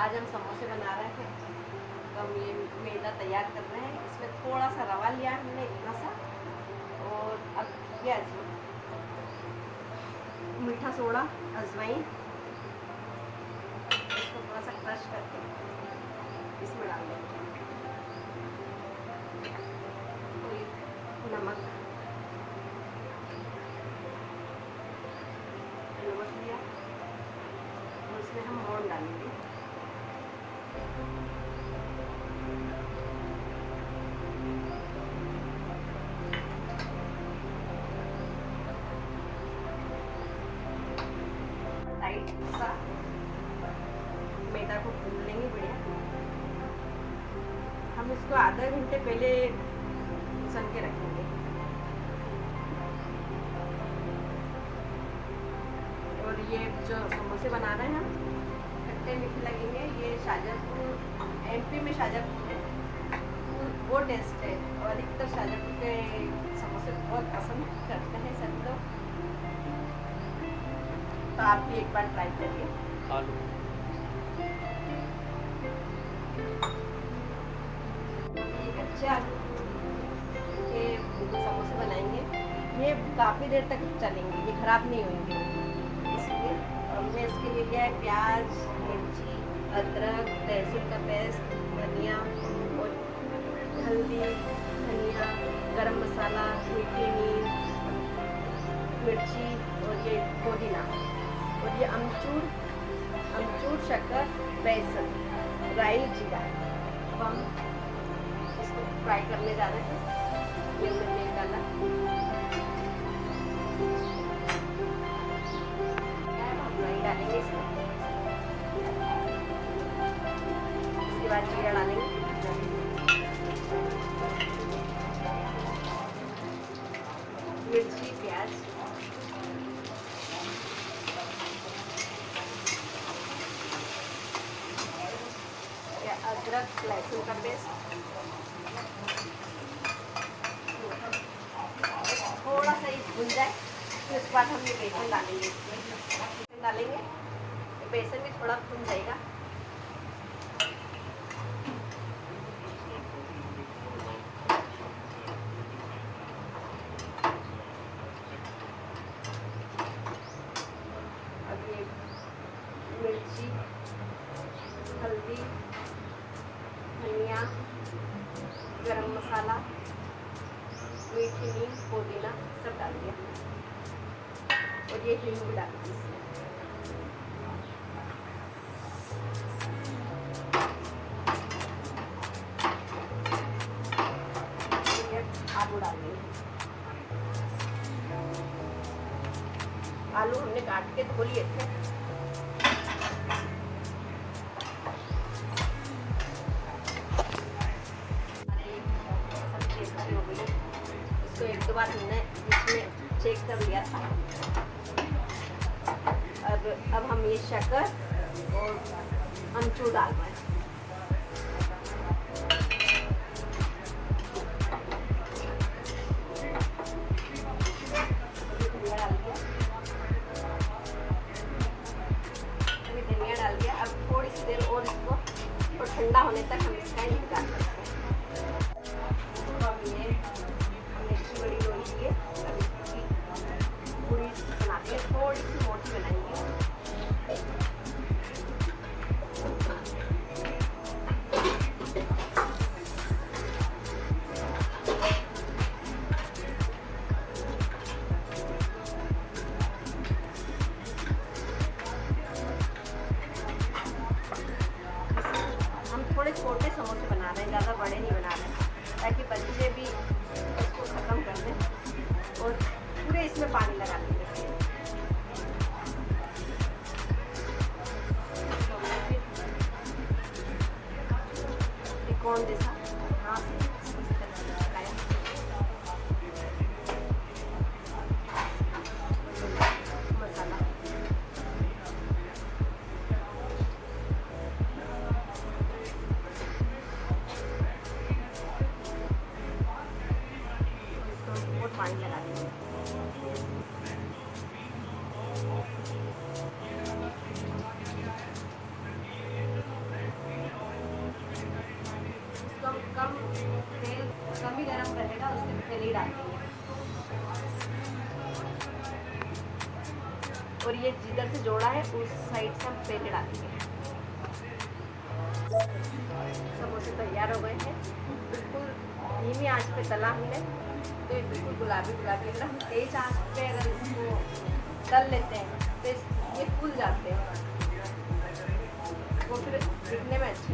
आज हम समोसे बना रहे हैं। तो हम ये मैदा तैयार कर रहे हैं। इसमें थोड़ा सा रवा लिया हमने, इतना सा, और अब प्याज, मीठा सोडा, अजवाइन, इसको थोड़ा सा क्रश करके इसमें डाल देंगे। नमक लिया और इसमें हम मोन डालेंगे। टाइट सा मैदा को भून लेंगे बढ़िया। हम इसको आधा घंटे पहले सन के रखेंगे। और ये जो समोसे बना रहे हैं हम, खट्टे मीठे लगेंगे। ये शाजापुर, एमपी में शाजापुर है, वो टेस्ट है। और अधिकतर शाजापुर के समोसे बहुत पसंद करते हैं सब लोग। तो आप भी एक बार ट्राई करिए। आलू कच्चे आलू के समोसे बनाएंगे। ये काफ़ी देर तक चलेंगे, ये खराब नहीं होंगे। इसलिए हमने इसके लिए लिया है प्याज, मिर्ची, अदरक, लहसुन का पेस्ट, धनिया और हल्दी, धनिया, गरम मसाला, मीठी नीम, मिर्ची और ये पुदीना और ये अमचूर, शक्कर, बेसन, राई, जीरा। अब हम इसको फ्राई करने जा रहे हैं। ये हमने तेल डाला, हम राई डालेंगे इसमें। इसके बाद जीरा डालेंगे, मिर्ची, प्याज, अदरक, लहसुन का पेस्ट, थोड़ा सा ही भून जाए। फिर उसके बाद हम ये बेसन डालेंगे। बेसन डालेंगे, बेसन भी थोड़ा भून जाएगा। अब ये मिर्ची, हल्दी, धनिया, गरम मसाला, मीठी नीम, पुदीना सब डाल दिया और ये हींग भी डाल दी इसमें। आलू डाल दिए। आलू हमने काट के धो लिए थे। तो एक दो बार हमने इसमें चेक कर लिया था। अब हम ये शक्कर और अमचूर डाल रहे हैं। धनिया डाल दिया। अब थोड़ी सी देर और इसको ठंडा होने तक हम इसका इंतजार करते हैं। तो अब ये हमने इतनी बड़ी लोई ली है। अब इसकी पूरी बनाते हैं, थोड़ी सी मोटी बनाएंगे। हम थोड़े छोटे समोसे बना रहे हैं, ज़्यादा बड़े नहीं बना रहे हैं, ताकि बच्चे भी इसको ख़त्म कर दें और पूरे इसमें पानी लगा देंगे। त्रिकोण जैसा मसाला, पानी लगा देंगे। तेल कम ही गर्म रहेगा, उसमें तेल ही डालेंगे। और ये जिधर से जोड़ा है उस साइड से हम पहले डालेंगे। समोसे तैयार हो गए हैं, बिल्कुल धीमी आंच पे तला हमने, तो ये बिल्कुल गुलाबी गुलाबी। अगर हम तेज आंच पे अगर इसको तल लेते हैं तो ये फूल जाते हैं, वो फिर दिखने में अच्छे